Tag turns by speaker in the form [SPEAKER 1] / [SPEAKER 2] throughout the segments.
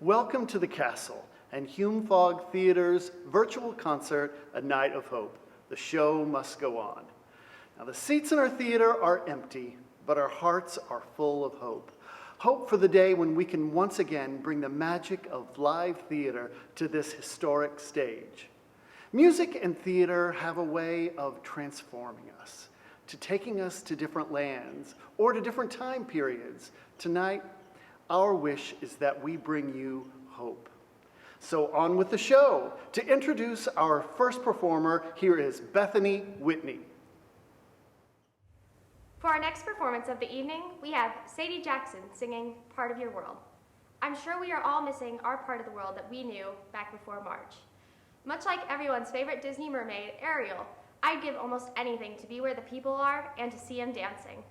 [SPEAKER 1] Welcome to the Castle and Hume-Fogg Theater's virtual concert, A Night of Hope. The show must go on. Now, the seats in our theater are empty, but our hearts are full of hope. Hope for the day when we can once again bring the magic of live theater to this historic stage. Music and theater have a way of transforming us, to taking us to different lands or to different time periods. Tonight, our wish is that we bring you hope. So on with the show. To introduce our first performer, here is Bethany Whitney.
[SPEAKER 2] For our next performance of the evening, we have Sadie Jackson singing Part of Your World. I'm sure we are all missing our part of the world that we knew back before March. Much like everyone's favorite Disney mermaid, Ariel, I'd give almost anything to be where the people are and to see them dancing.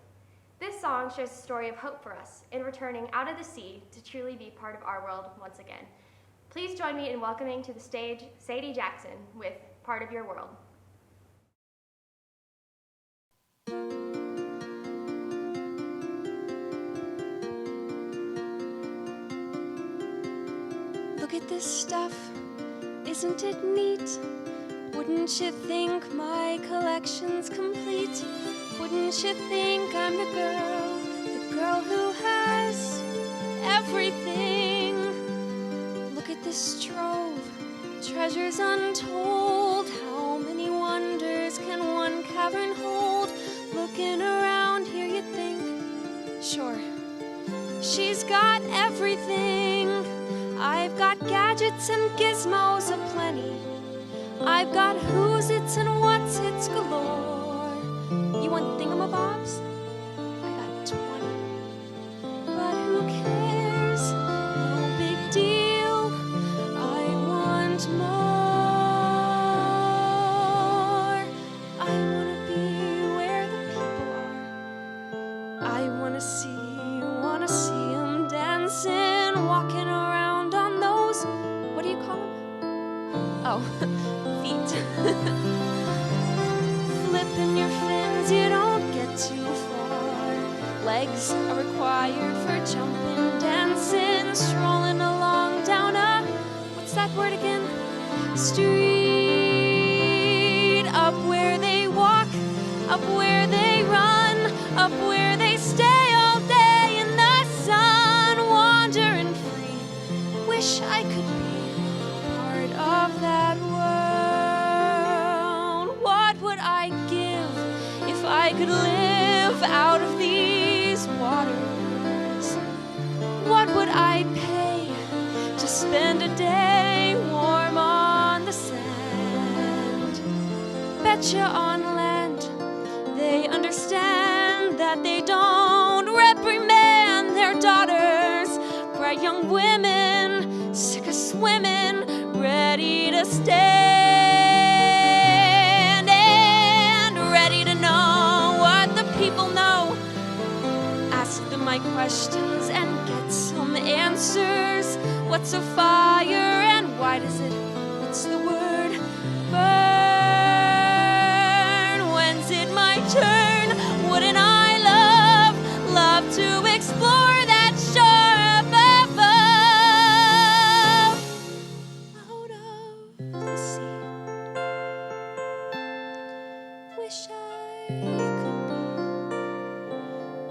[SPEAKER 2] This song shares a story of hope for us in returning out of the sea to truly be part of our world once again. Please join me in welcoming to the stage Sadie Jackson with Part of Your World.
[SPEAKER 3] Look at this stuff, isn't it neat? Wouldn't you think my collection's complete? Wouldn't you think I'm the girl who has everything? Look at this trove, treasures untold. How many wonders can one cavern hold? Looking around here you'd think, sure, she's got everything. I've got gadgets and gizmos aplenty. I've got who's its and what's its galore. You want thingamabobs? I got 20. But who cares? No big deal. I want more. I want to be where the people are. I want to see them dancing, walking around on those, what do you call them? Oh, feet. Flipping your fins, you don't get too far. Legs are required for jumping, dancing, strolling along down a, what's that word again? Street. Up where they walk, up where they run, up where they stay all day in the sun, wandering free. Wish I could be part of that world. What would I give if I could live out of these waters? What would I pay to spend a day warm on the sand? Betcha on land they understand that they don't reprimand their daughters. Bright young women, sick of swimming, ready to stand and ready to know what the people know. Ask them my questions and get some answers. What's a fire and why does it, what's the word, burn? When's it my turn? Wouldn't I love to explore that shore above, out of the sea? Wish I could be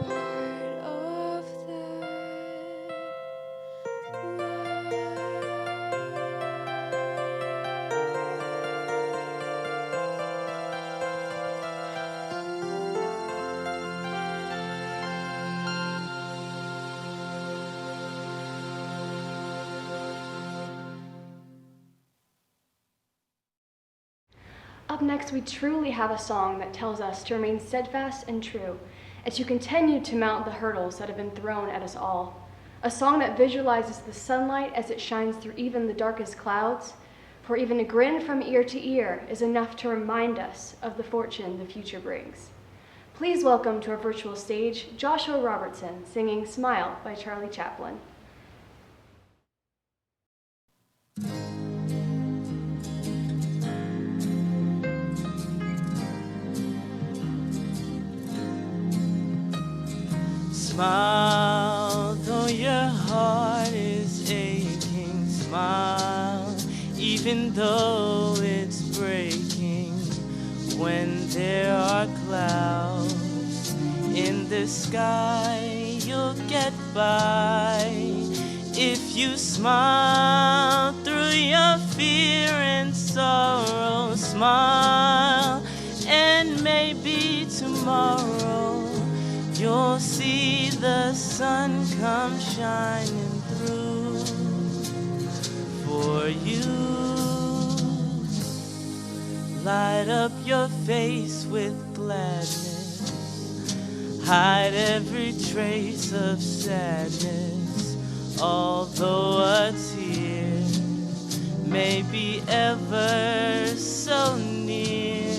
[SPEAKER 3] part of that world.
[SPEAKER 2] Up next, we truly have a song that tells us to remain steadfast and true, and to continue to mount the hurdles that have been thrown at us all. A song that visualizes the sunlight as it shines through even the darkest clouds, for even a grin from ear to ear is enough to remind us of the fortune the future brings. Please welcome to our virtual stage, Joshua Robertson, singing Smile by Charlie Chaplin.
[SPEAKER 4] Smile, though your heart is aching. even though it's breaking, when there are clouds in the sky, you'll get by. If you smile through your fear and sorrow, smile, and maybe tomorrow you'll see the sun come shining through for you. Light up your face with gladness, hide every trace of sadness, although a tear may be ever so near.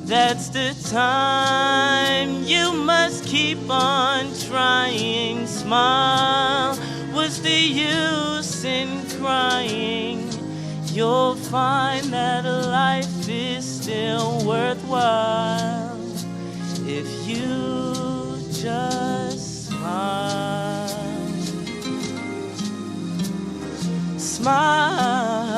[SPEAKER 4] That's the time you must keep on trying. Smile, what's the use in crying? You'll find that life is still worthwhile if you just smile. Smile.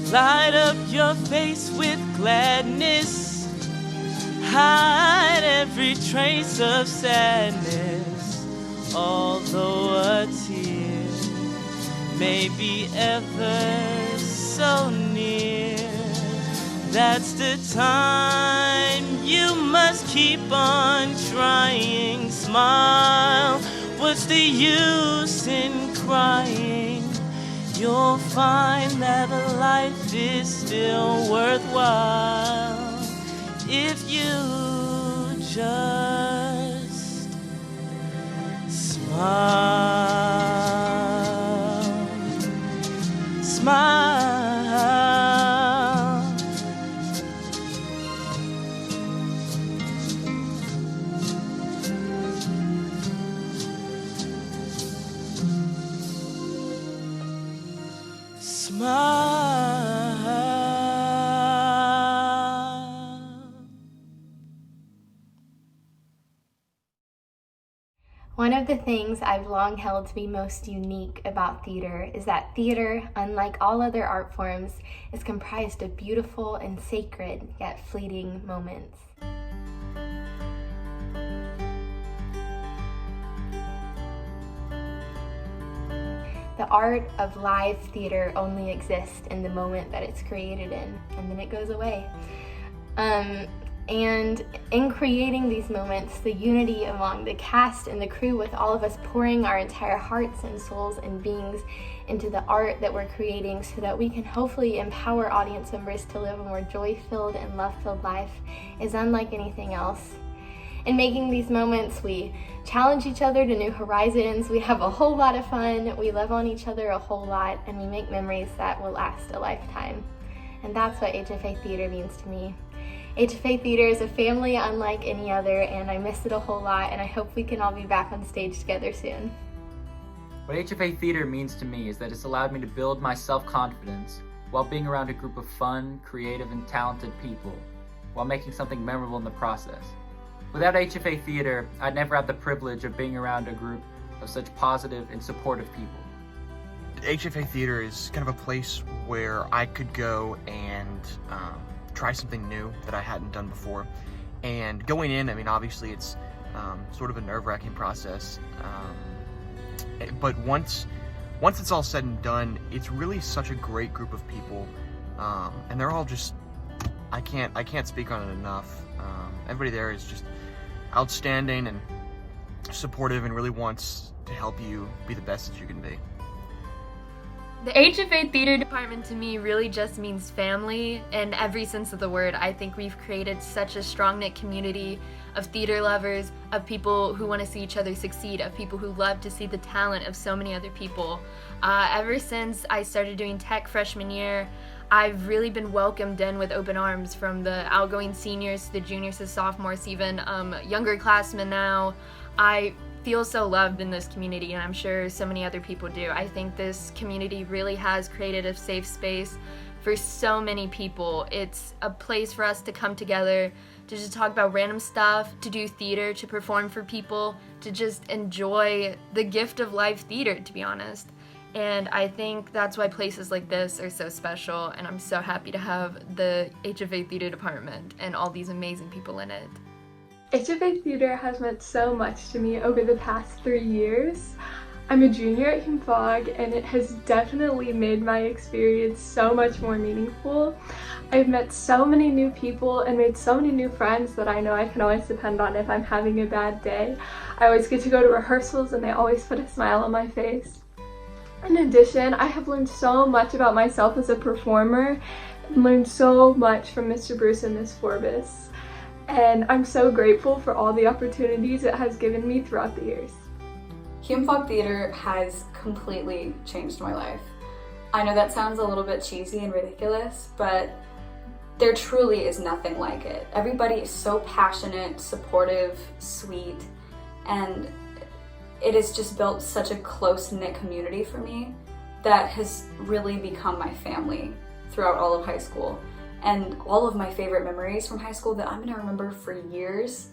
[SPEAKER 4] Light up your face with gladness, hide every trace of sadness, although a tear may be ever so near. That's the time you must keep on trying. Smile, what's the use in crying? You'll find that life is still worthwhile if you just smile. Smile.
[SPEAKER 2] One of the things I've long held to be most unique about theater is that theater, unlike all other art forms, is comprised of beautiful and sacred yet fleeting moments. The art of live theater only exists in the moment that it's created in, and then it goes away. And in creating these moments, the unity among the cast and the crew, with all of us pouring our entire hearts and souls and beings into the art that we're creating so that we can hopefully empower audience members to live a more joy-filled and love-filled life, is unlike anything else. In making these moments, we challenge each other to new horizons, we have a whole lot of fun, we love on each other a whole lot, and we make memories that will last a lifetime. And that's what HFA Theater means to me. HFA Theater is a family unlike any other, and I miss it a whole lot, and I hope we can all be back on stage together soon.
[SPEAKER 5] What HFA Theater means to me is that it's allowed me to build my self-confidence while being around a group of fun, creative, and talented people, while making something memorable in the process. Without HFA Theater, I'd never have the privilege of being around a group of such positive and supportive people.
[SPEAKER 6] HFA Theater is kind of a place where I could go and try something new that I hadn't done before. And going in, I mean, obviously it's sort of a nerve-wracking process. But once it's all said and done, it's really such a great group of people. And they're all just, I can't speak on it enough. Everybody there is just outstanding and supportive and really wants to help you be the best that you can be.
[SPEAKER 7] The HFA Theater Department to me really just means family in every sense of the word. I think we've created such a strong-knit community of theater lovers, of people who want to see each other succeed, of people who love to see the talent of so many other people. Ever since I started doing tech freshman year, I've really been welcomed in with open arms, from the outgoing seniors to the juniors to sophomores, even younger classmen now. I feel so loved in this community, and I'm sure so many other people do. I think this community really has created a safe space for so many people. It's a place for us to come together, to just talk about random stuff, to do theater, to perform for people, to just enjoy the gift of live theater, to be honest. And I think that's why places like this are so special, and I'm so happy to have the HFA Theater Department and all these amazing people in it.
[SPEAKER 8] HFA Theater has meant so much to me over the past 3 years. I'm a junior at Hume-Fogg, and it has definitely made my experience so much more meaningful. I've met so many new people and made so many new friends that I know I can always depend on if I'm having a bad day. I always get to go to rehearsals and they always put a smile on my face. In addition, I have learned so much about myself as a performer and learned so much from Mr. Bruce and Ms. Forbes. And I'm so grateful for all the opportunities it has given me throughout the years.
[SPEAKER 9] Hume-Fogg Theater has completely changed my life. I know that sounds a little bit cheesy and ridiculous, but there truly is nothing like it. Everybody is so passionate, supportive, sweet, and it has just built such a close-knit community for me that has really become my family throughout all of high school. And all of my favorite memories from high school that I'm gonna remember for years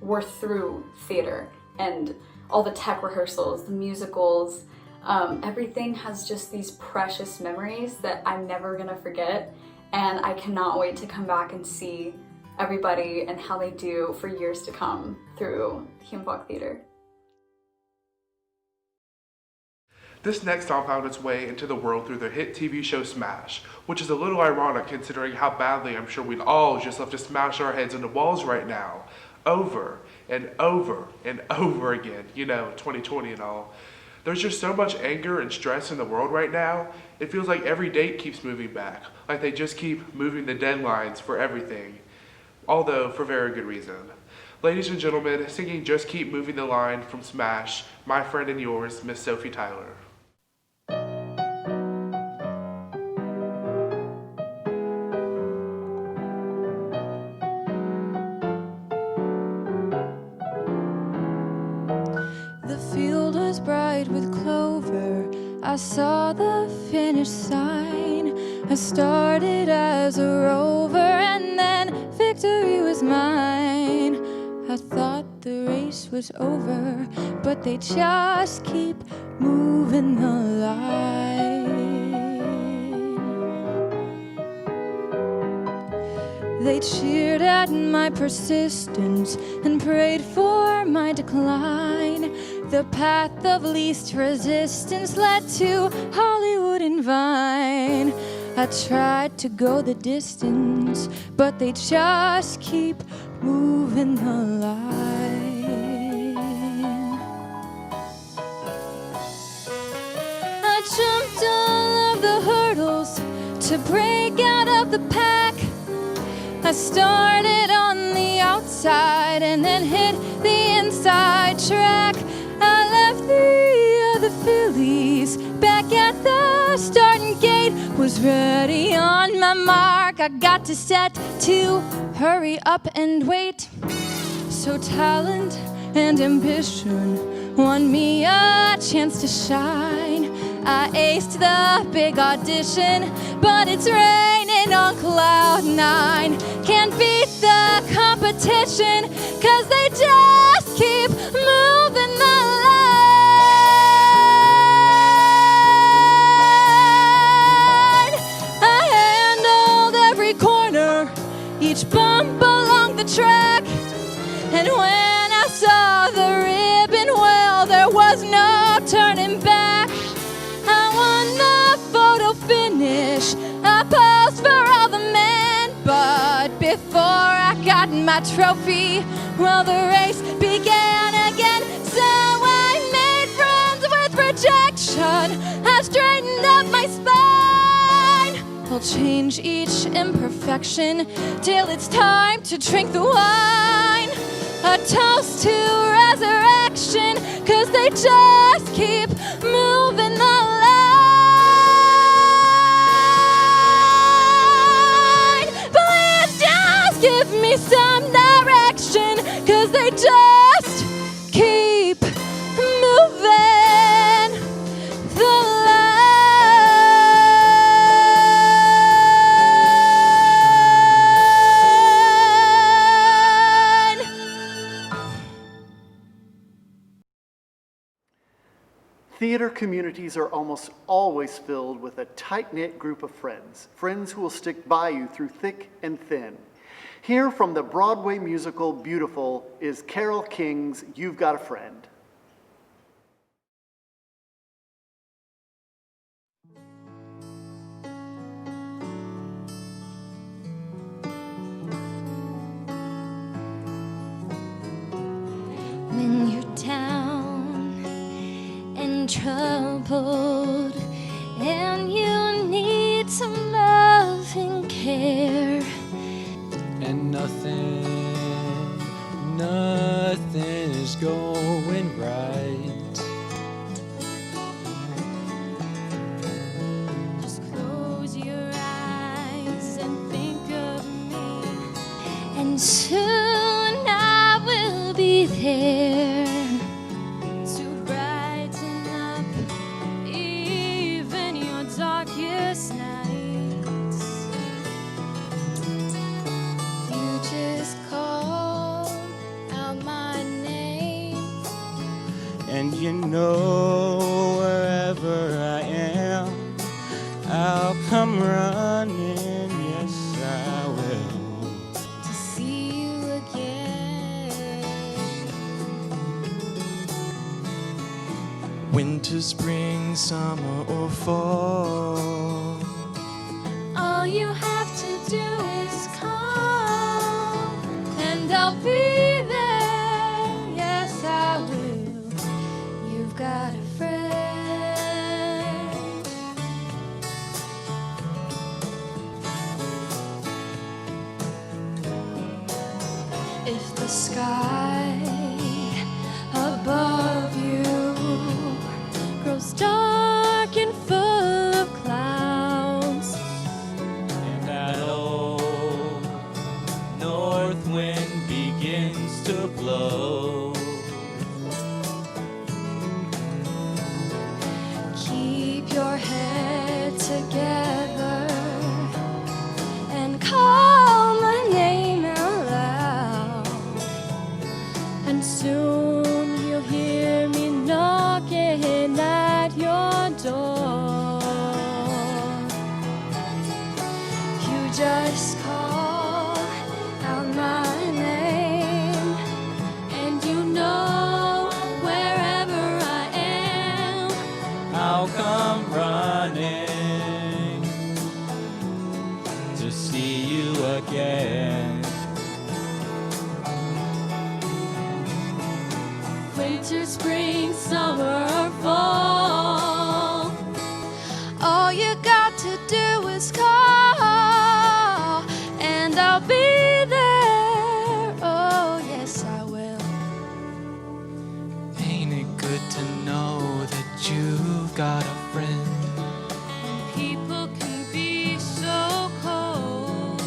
[SPEAKER 9] were through theater, and all the tech rehearsals, the musicals, everything has just these precious memories that I'm never gonna forget, and I cannot wait to come back and see everybody and how they do for years to come through Hume-Fogg Theater.
[SPEAKER 10] This next song found its way into the world through the hit TV show Smash, which is a little ironic considering how badly I'm sure we'd all just love to smash our heads into walls right now, over and over and over again, 2020 and all. There's just so much anger and stress in the world right now, it feels like every date keeps moving back, like they just keep moving the deadlines for everything, although for very good reason. Ladies and gentlemen, singing Just Keep Moving the Line from Smash, my friend and yours, Miss Sophie Tyler.
[SPEAKER 3] The field was bright with clover. I saw the finish sign. I started as a rover, and then victory was mine. I thought the race was over, but they just keep moving the line. They cheered at my persistence and prayed for my decline. The path of least resistance led to Hollywood and Vine. I tried to go the distance, but they just keep moving the line. I jumped all of the hurdles to break out of the pack. I started on the outside and then hit the inside track. I left the other fillies back at the starting gate. Was ready on my mark. I got to set to hurry up and wait. So talent and ambition won me a chance to shine. I aced the big audition, but it's raining on cloud nine. Can't beat the competition, 'cause they just keep moving the line. I handled every corner, each bump along the track, and when I saw the ribbon, well, there was no turning back. I won the photo finish, I posed for all the men, but before I got my trophy, well, the race began again. So I made friends with rejection, I straightened up my will change each imperfection till it's time to drink the wine. A toast to resurrection, 'cause they just keep moving the line. Please just give me some direction, 'cause they just keep moving the line.
[SPEAKER 1] Theater communities are almost always filled with a tight-knit group of friends, friends who will stick by you through thick and thin. Here from the Broadway musical Beautiful is Carole King's You've Got a Friend.
[SPEAKER 3] When you're down and troubled and you need some love and care,
[SPEAKER 11] and nothing is going right.
[SPEAKER 3] just close your eyes and think of me, and soon I will be there to brighten up even your darkest nights. You just call out my name,
[SPEAKER 11] And you know wherever I am, I'll come running, yes I will.
[SPEAKER 3] to see you again.
[SPEAKER 11] Winter, spring, summer or fall,
[SPEAKER 3] All you have to do is call, and I'll be there. Yes, I will. You've got a friend. If the sky above you grows dark and full of clouds,
[SPEAKER 4] And that old north wind begins to blow.
[SPEAKER 3] keep your head together and call my name out loud, and soon you'll hear me knocking at your door. You just call out my name, and you know wherever I am,
[SPEAKER 4] I'll come running to see you again.
[SPEAKER 3] winter, spring, summer, or fall. All you got to do is call, and I'll be there. Oh, yes, I will.
[SPEAKER 11] ain't it good to know that you've got a friend?
[SPEAKER 3] People can be so cold.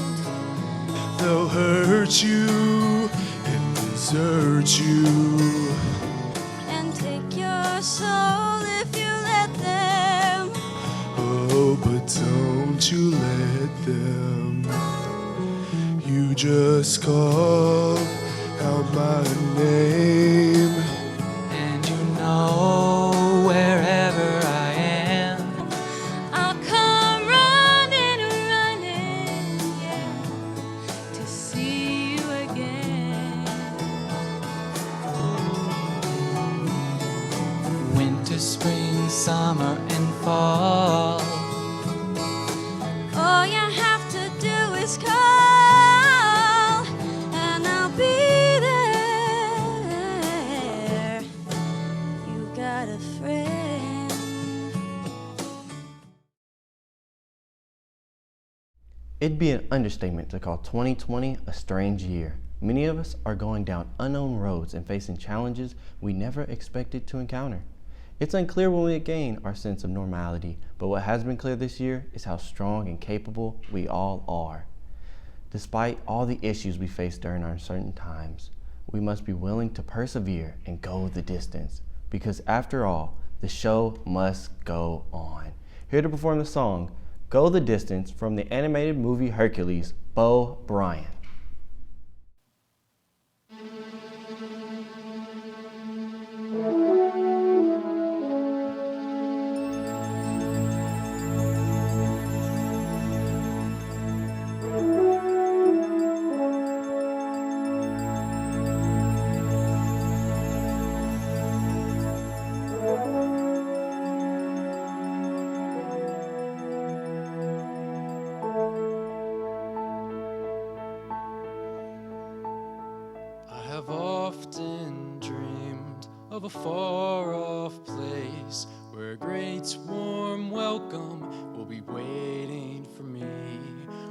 [SPEAKER 11] They'll hurt you and desert you.
[SPEAKER 3] And take your soul if you let them.
[SPEAKER 11] Oh, but don't you let them. You just call out my name, and you know wherever I am,
[SPEAKER 3] I'll come running, running, yeah, to see you again.
[SPEAKER 11] winter, spring, summer, and fall.
[SPEAKER 3] All you have to do is call.
[SPEAKER 12] It'd be an understatement to call 2020 a strange year. Many of us are going down unknown roads and facing challenges we never expected to encounter. It's unclear when we gain our sense of normality, but what has been clear this year is how strong and capable we all are. Despite all the issues we face during our uncertain times, we must be willing to persevere and go the distance, because after all, the show must go on. Here to perform the song, Go the Distance, from the animated movie Hercules, Bo Bryan.
[SPEAKER 11] I've often dreamed of a far-off place where a great warm welcome will be waiting for me,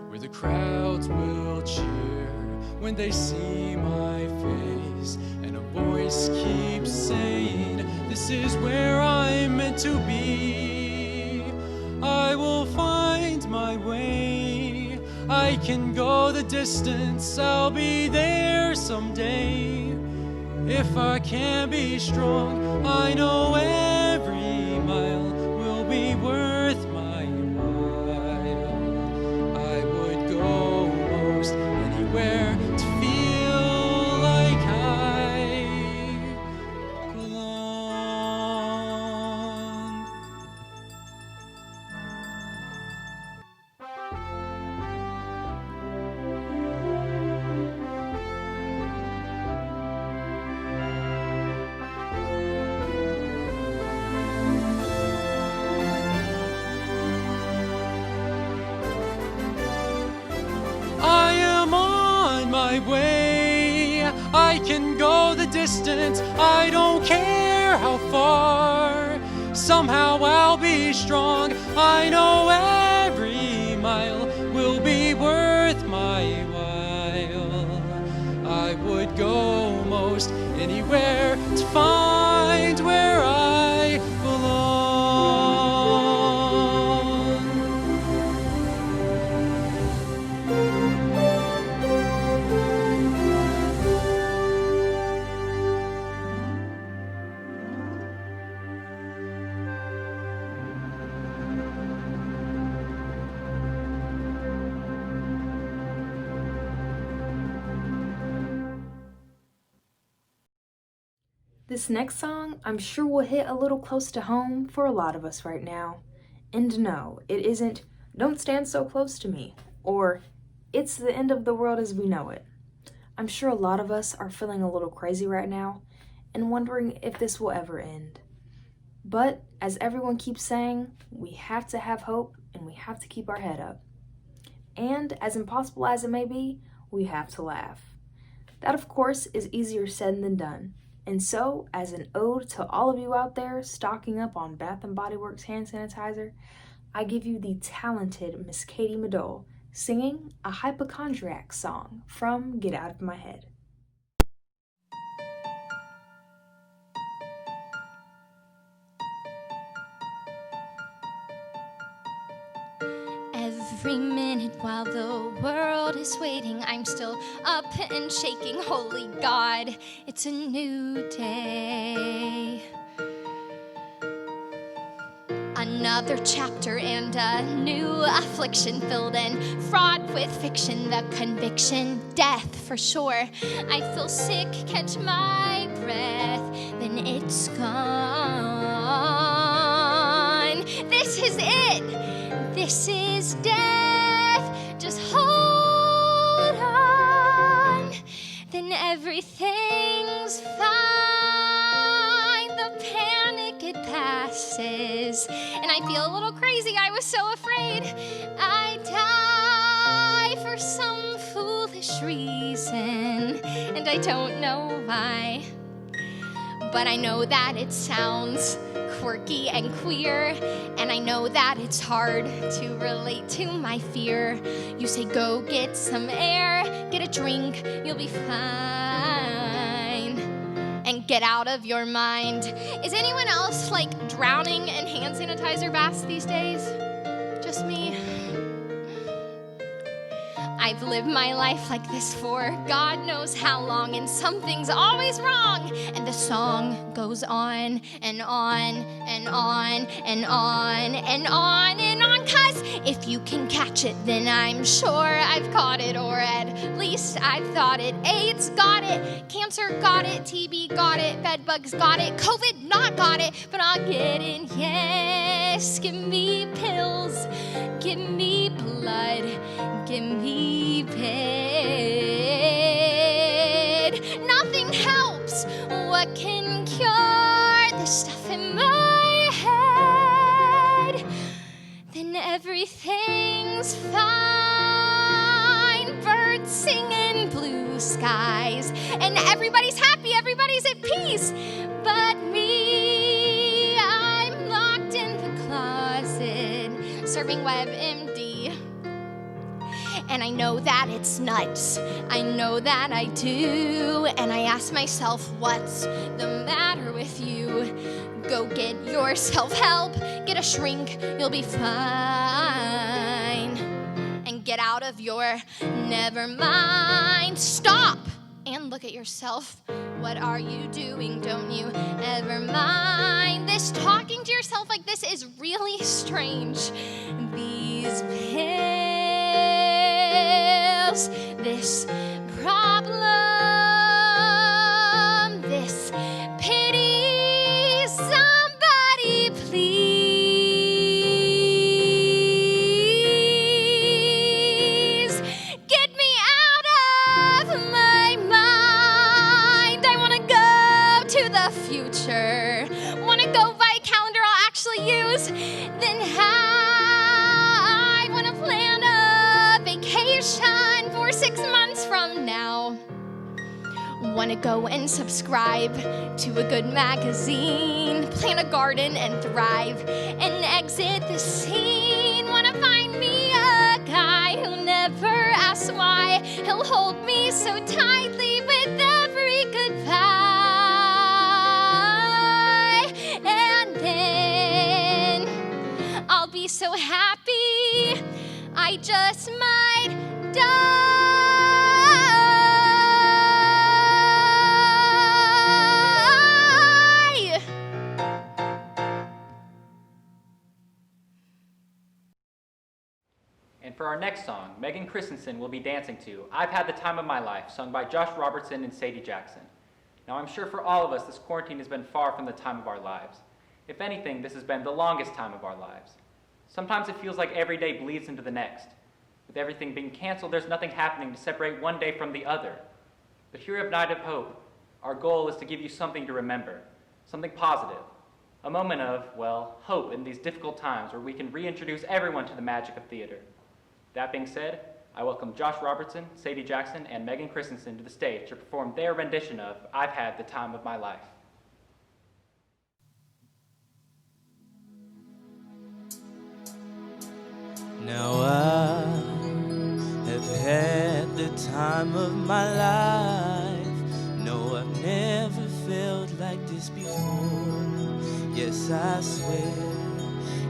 [SPEAKER 11] where the crowds will cheer when they see my face, and a voice keeps saying, this is where I'm meant to be. I will find my way, I can go the distance, I'll be there someday. If I can be strong, I know every mile will be worth my while. I would go most anywhere to feel like I belong. I am on my way, I can go the distance, I don't care how far. Somehow I'll be strong, I know every mile will be worth my while. I would go most anywhere to find where I belong.
[SPEAKER 13] This next song, I'm sure will hit a little close to home for a lot of us right now. And no, it isn't "Don't Stand So Close to Me" or "It's the End of the World as We Know It." I'm sure a lot of us are feeling a little crazy right now and wondering if this will ever end. But as everyone keeps saying, we have to have hope and we have to keep our head up. And as impossible as it may be, we have to laugh. That, of course, is easier said than done. And so, as an ode to all of you out there stocking up on Bath & Body Works hand sanitizer, I give you the talented Miss Katie Madole singing a hypochondriac song from Get Out of My Head.
[SPEAKER 3] Every minute while the world is waiting, I'm still up and shaking. Holy God, it's a new day. Another chapter and a new affliction filled and fraught with fiction. The conviction, death for sure. I feel sick, catch my breath, then it's gone. This is it. This is death. Just hold on. Then everything's fine. The panic, it passes. And I feel a little crazy. I was so afraid I'd die for some foolish reason. And I don't know why.
[SPEAKER 14] but I know that it sounds quirky and queer, and I know that it's hard to relate to my fear. You say go get some air, get a drink, you'll be fine, and get out of your mind. Is anyone else like drowning in hand sanitizer baths these days? Just me? I've lived my life like this for God knows how long, and something's always wrong. And the song goes on and on and on and on and on and on. 'Cause if you can catch it, then I'm sure I've caught it, or at least I've thought it. AIDS got it, cancer got it, TB got it, bedbugs got it, COVID not got it, but I'll get in. Yes, give me pills, give me blood, give me bed. Nothing helps. What can cure the stuff in my head? Then everything's fine. Birds singing, blue skies, and everybody's happy, everybody's at peace. But me, I'm locked in the closet, serving WebMD. And I know that it's nuts, I know that I do. And I ask myself, what's the matter with you? Go get yourself help, get a shrink, you'll be fine. And get out of your never mind. Stop and look at yourself. What are you doing? Don't you ever mind? This talking to yourself like this is really strange. These pills, this problem, this pity, somebody please get me out of my mind. I want to go to the future, want to go buy a calendar I'll actually use, then I want to plan a vacation for 6 months from now. Want to go and subscribe to a good magazine, plant a garden and thrive, and exit the scene. Want to find me a guy who never asks why. He'll hold me so tightly with every goodbye. And then I'll be so happy, I just might die.
[SPEAKER 5] And for our next song, Megan Christensen will be dancing to I've Had the Time of My Life, sung by Josh Robertson and Sadie Jackson. Now, I'm sure for all of us, this quarantine has been far from the time of our lives. If anything, this has been the longest time of our lives. Sometimes it feels like every day bleeds into the next. With everything being canceled, there's nothing happening to separate one day from the other. But here at Night of Hope, our goal is to give you something to remember, something positive, a moment of, well, hope in these difficult times where we can reintroduce everyone to the magic of theater. That being said, I welcome Josh Robertson, Sadie Jackson, and Megan Christensen to the stage to perform their rendition of I've Had the Time of My Life.
[SPEAKER 4] Now I have had the time of my life. No, I've never felt like this before. Yes, I swear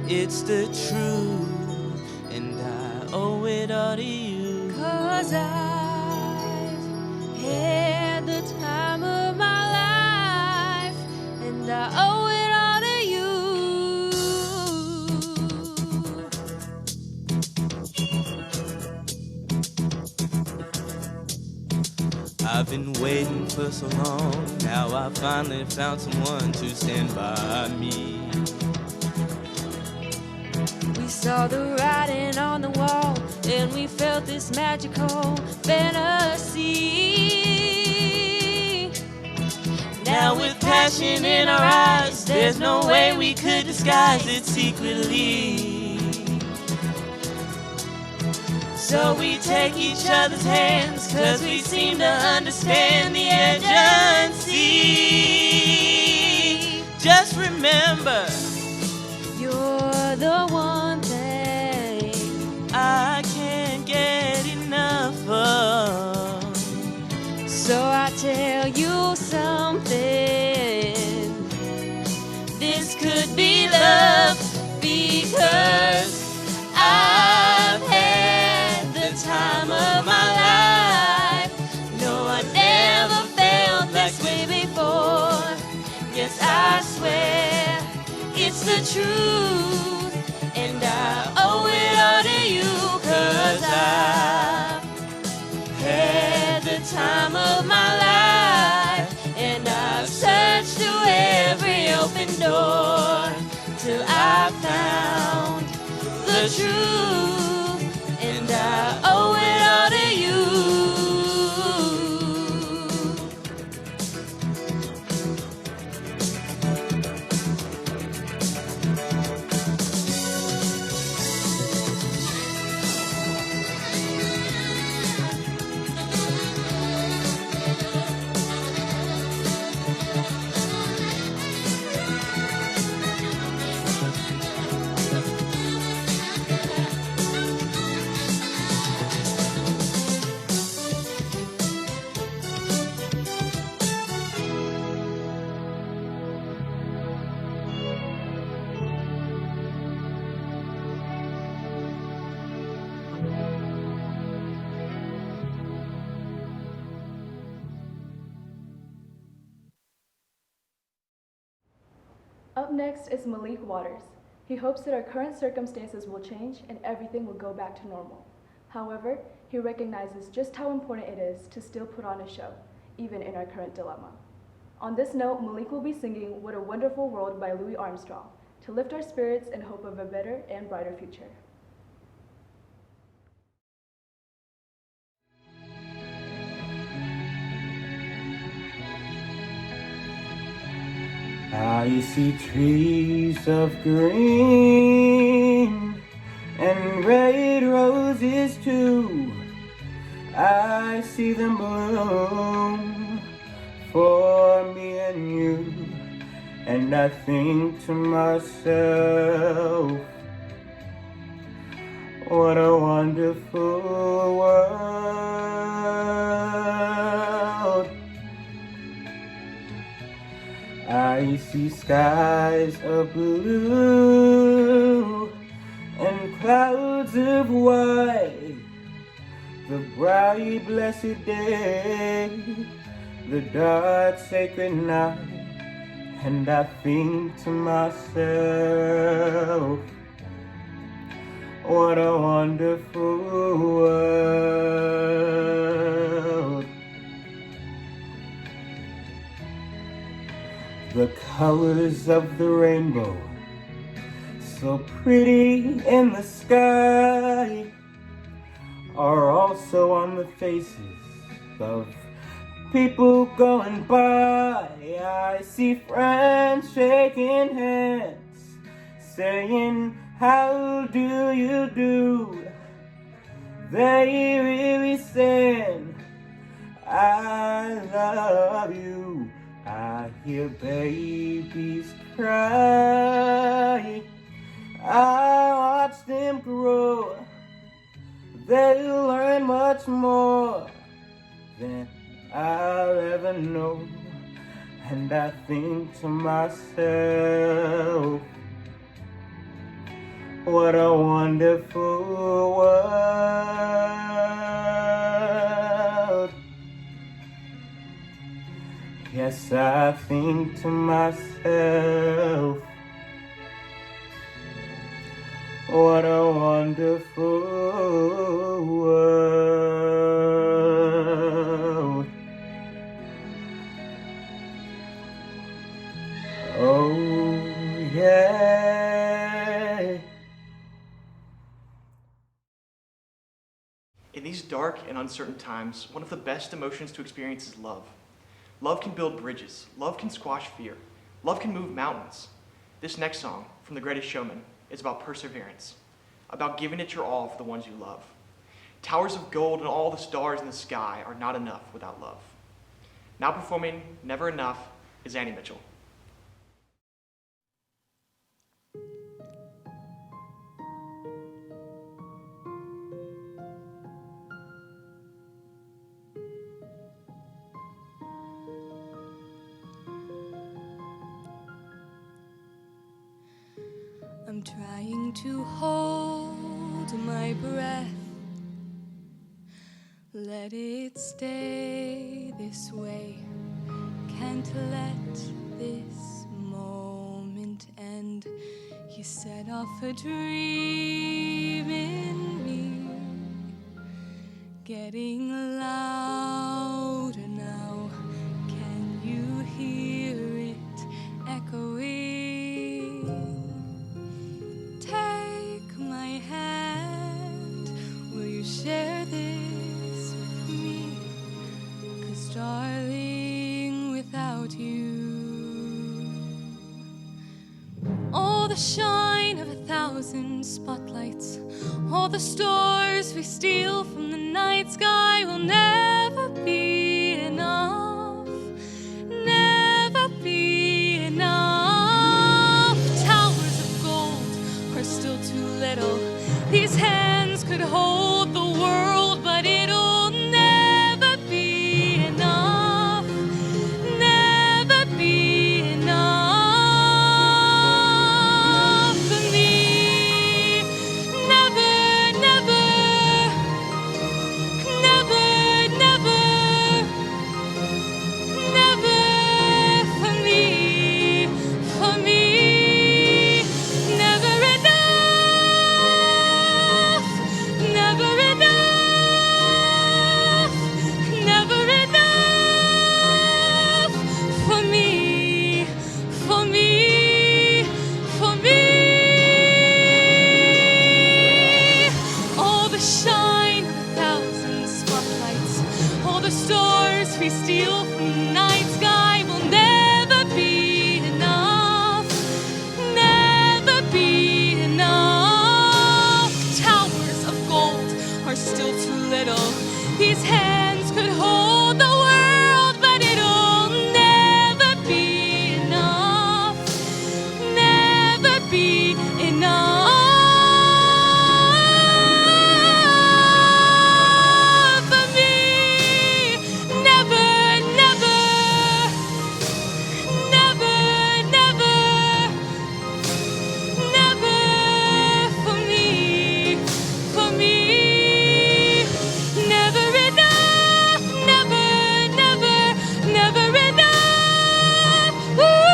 [SPEAKER 4] it's the truth, and I owe it all to you.
[SPEAKER 3] 'Cause I've had the time of my life, and I owe it all to you.
[SPEAKER 4] I've been waiting for so long. Now I finally found someone to stand by me.
[SPEAKER 3] We saw the writing on the wall, and we felt this magical fantasy.
[SPEAKER 4] Now with passion in our eyes, there's no way we could disguise it secretly. So we take each other's hands, 'cause we seem to understand the urgency. Just remember,
[SPEAKER 3] You're the one thing
[SPEAKER 4] I can't get enough of.
[SPEAKER 3] So I tell you something.
[SPEAKER 4] This could be love because I've had the time of my life. No, I never felt this way before. Yes, I swear it's the truth, and I owe it all to you, 'cause I've had the time of my life, and I've searched through every open door till I found the truth, and I owe it all to you.
[SPEAKER 15] Up next is Malik Waters. He hopes that our current circumstances will change and everything will go back to normal. However, he recognizes just how important it is to still put on a show, even in our current dilemma. On this note, Malik will be singing What a Wonderful World by Louis Armstrong to lift our spirits in hope of a better and brighter future.
[SPEAKER 16] I see trees of green and red roses too. I see them bloom for me and you, and I think to myself, what a wonderful world. I see skies of blue and clouds of white, the bright blessed day, the dark sacred night, and I think to myself, what a wonderful world. The colors of the rainbow, so pretty in the sky, are also on the faces of people going by. I see friends shaking hands, saying, how do you do? They really saying, I love you. I hear babies cry, I watch them grow. They learn much more than I'll ever know. And I think to myself, what a wonderful world. Yes, I think to myself, what a wonderful world. Oh, yeah.
[SPEAKER 6] In these dark and uncertain times, one of the best emotions to experience is love. Love can build bridges. Love can squash fear. Love can move mountains. This next song, from The Greatest Showman, is about perseverance, about giving it your all for the ones you love. Towers of gold and all the stars in the sky are not enough without love. Now performing Never Enough is Annie Mitchell.
[SPEAKER 3] I'm trying to hold my breath. Let it stay this way. Can't let this moment end. You set off a dream in me, getting louder now. Can you hear it echoing? Take my hand. Will you share this with me? 'Cause darling, without you, all the shine of 1,000 spotlights, all the stars we steal from the night sky will never be enough, never be enough. Towers of gold are still too little. These hands could hold the world, but it'll never be enough, never be enough for me. Never, never, never, never, never for me, for me. Never enough, never enough, never enough for me, for me, for me. All the shine of 1,000 spotlights, all the stars we steal from the night sky will never be enough, never be enough. Towers of gold are still too little. These hands could hold the world, but it'll never be enough, never be enough for me. Never, never, never, never, never for me, for me. Never enough, never, never, never enough. Ooh,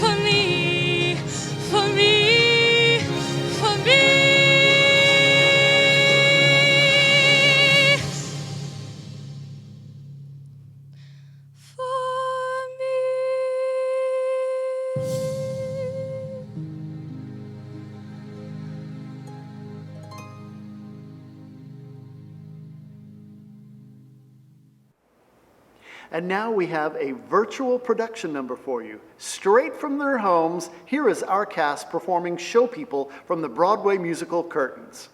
[SPEAKER 3] for me, for me, for me.
[SPEAKER 1] And now we have a virtual production number for you. Straight from their homes, here is our cast performing Show People from the Broadway musical Curtains.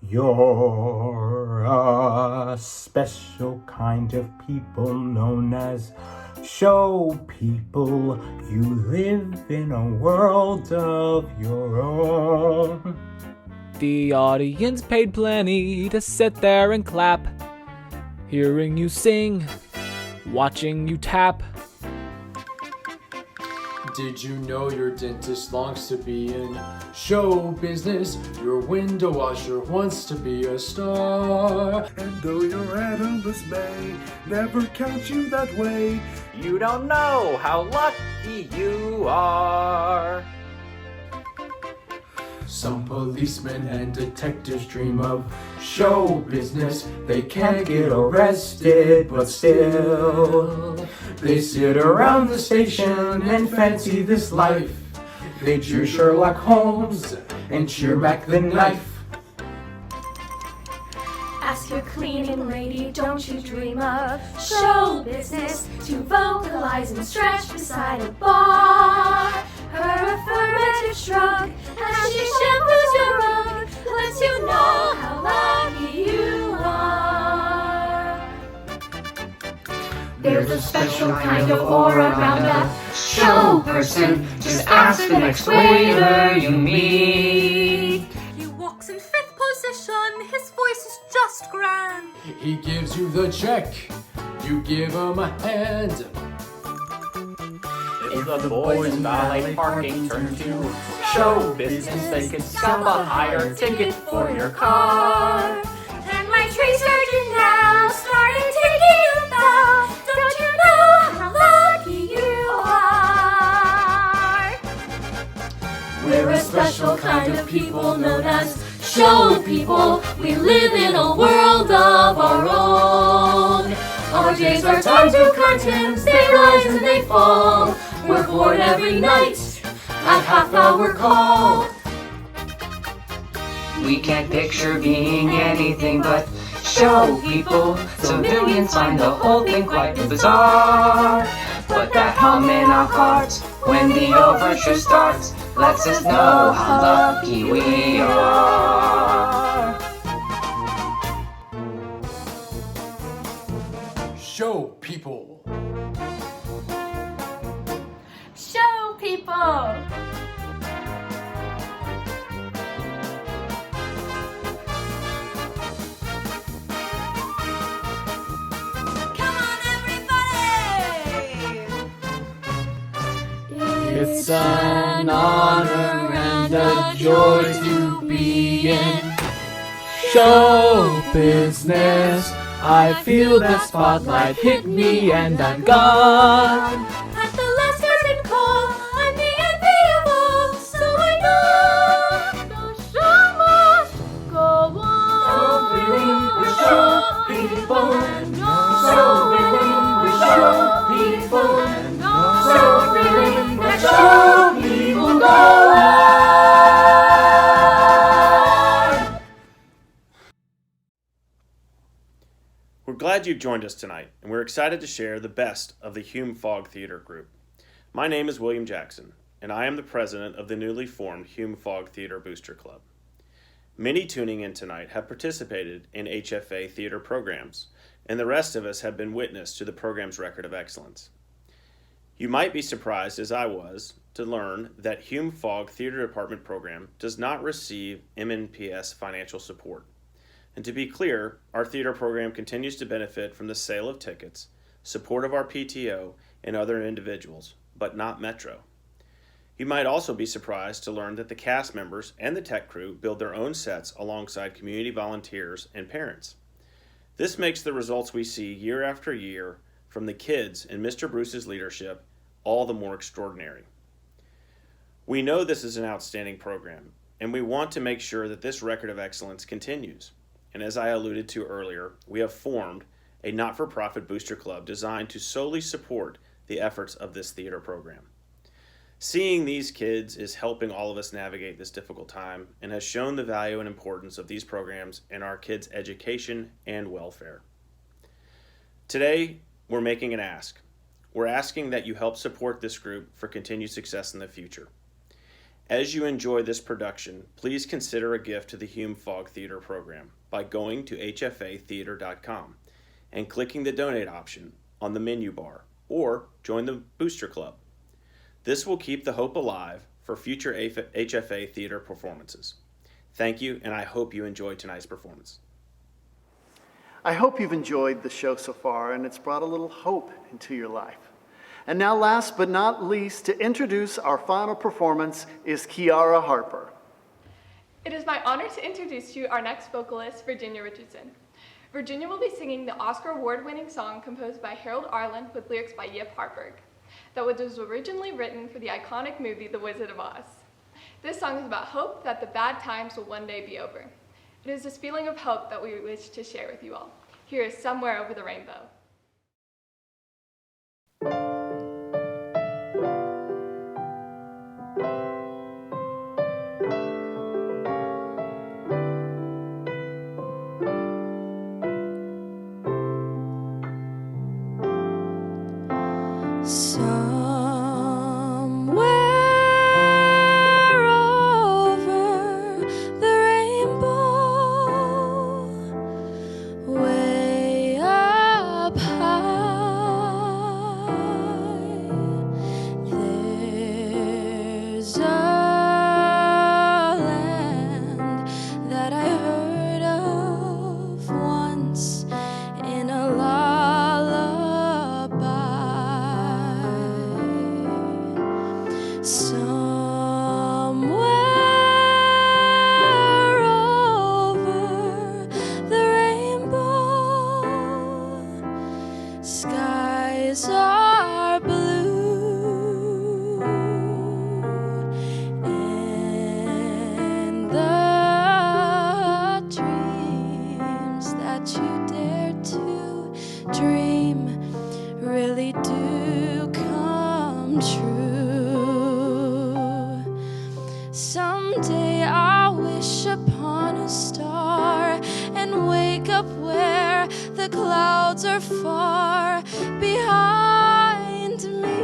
[SPEAKER 16] You're a special kind of people known as show people. You live in a world of your own.
[SPEAKER 17] The audience paid plenty to sit there and clap, hearing you sing, watching you tap.
[SPEAKER 11] Did you know your dentist longs to be in show business? Your window washer wants to be a star.
[SPEAKER 18] And though your analyst may never count you that way,
[SPEAKER 19] you don't know how lucky you are.
[SPEAKER 11] Some policemen and detectives dream of show business. They can't get arrested, but still they sit around the station and fancy this life. They cheer Sherlock Holmes and cheer Mac the Knife.
[SPEAKER 20] Ask your cleaning lady, don't you dream of show business? To vocalize and stretch beside a bar. Her affirmative shrug as she shampoos your rug lets you know how lucky you are.
[SPEAKER 11] There's
[SPEAKER 20] a special kind of aura around a show person. Just ask the next waiter you meet.
[SPEAKER 21] He walks in fifth position, his voice is just grand.
[SPEAKER 11] He gives you the check, you give him a hand.
[SPEAKER 19] If the boys in valet parking turn to show business, they can sell a higher ticket for your car.
[SPEAKER 20] And my tree surgeon now started taking you bow. Don't you know how lucky you are? We're a special kind of people known as show people. We live in a world of our own. Our days are tied to curtains, they rise and they fall. Work hard every night at half-hour call.
[SPEAKER 22] We can't picture being anything but show people. Civilians find the whole thing quite bizarre. But that hum in our hearts when the overture starts lets us know how lucky we are.
[SPEAKER 11] Show people.
[SPEAKER 20] Show people!
[SPEAKER 17] It's an honor and a joy to be in show business. I feel the spotlight hit me and I'm gone.
[SPEAKER 20] At the last curtain call, I'm the enviable, so I know the show must go on. So willing we show people, so willing we show people, so willing that show people go on.
[SPEAKER 23] We're glad you've joined us tonight, and we're excited to share the best of the Hume-Fogg Theater Group. My name is William Jackson, and I am the president of the newly formed Hume-Fogg Theater Booster Club. Many tuning in tonight have participated in HFA theater programs, and the rest of us have been witness to the program's record of excellence. You might be surprised, as I was, to learn that Hume-Fogg Theater Department program does not receive MNPS financial support. And to be clear, our theater program continues to benefit from the sale of tickets, support of our PTO, and other individuals, but not Metro. You might also be surprised to learn that the cast members and the tech crew build their own sets alongside community volunteers and parents. This makes the results we see year after year from the kids and Mr. Bruce's leadership all the more extraordinary. We know this is an outstanding program, and we want to make sure that this record of excellence continues. And as I alluded to earlier, we have formed a not-for-profit booster club designed to solely support the efforts of this theater program. Seeing these kids is helping all of us navigate this difficult time and has shown the value and importance of these programs in our kids' education and welfare. Today, we're making an ask. We're asking that you help support this group for continued success in the future. As you enjoy this production, please consider a gift to the Hume-Fogg Theater program by going to hfatheater.com and clicking the donate option on the menu bar, or join the Booster Club. This will keep the hope alive for future HFA theater performances. Thank you, and I hope you enjoyed tonight's performance.
[SPEAKER 1] I hope you've enjoyed the show so far and it's brought a little hope into your life. And now, last but not least, to introduce our final performance is Kiara Harper.
[SPEAKER 8] It is my honor to introduce to you our next vocalist, Virginia Richardson. Virginia will be singing the Oscar award-winning song composed by Harold Arlen with lyrics by Yip Harburg that was originally written for the iconic movie The Wizard of Oz. This song is about hope that the bad times will one day be over. It is this feeling of hope that we wish to share with you all. Here is Somewhere Over the Rainbow.
[SPEAKER 3] Somewhere over the rainbow, way up Somewhere over the rainbow, skies are blue, and the dreams that you dare to dream really do come true. Someday I'll wish upon a star and wake up where the clouds are far behind me,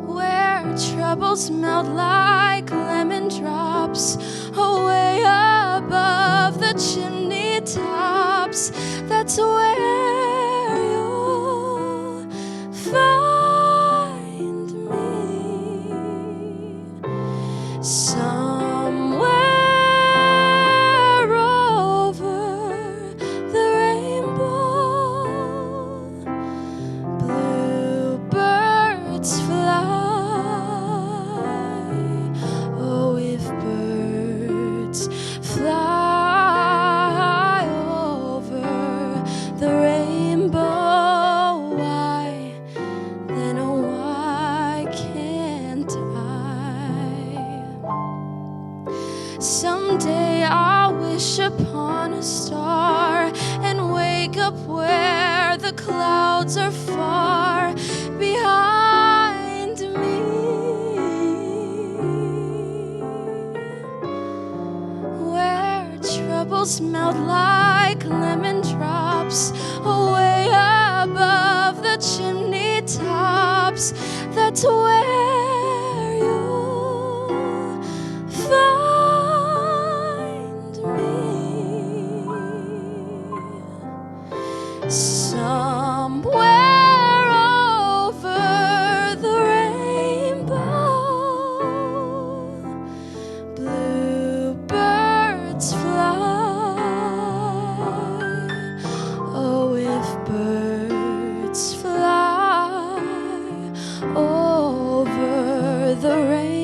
[SPEAKER 3] where troubles melt like lemon drops away above the chimney tops. That's where you'll find me. Somewhere over the rainbow, bluebirds fly. Oh, if birds fly over the rainbow, why then, oh, why can't I? Someday I'll wish upon a star and wake up where the clouds are far behind me, where troubles melt like lemon drops away above the chimney tops. That's where you'll find me. Somewhere over the rainbow, bluebirds fly. Oh, if birds fly over the rainbow,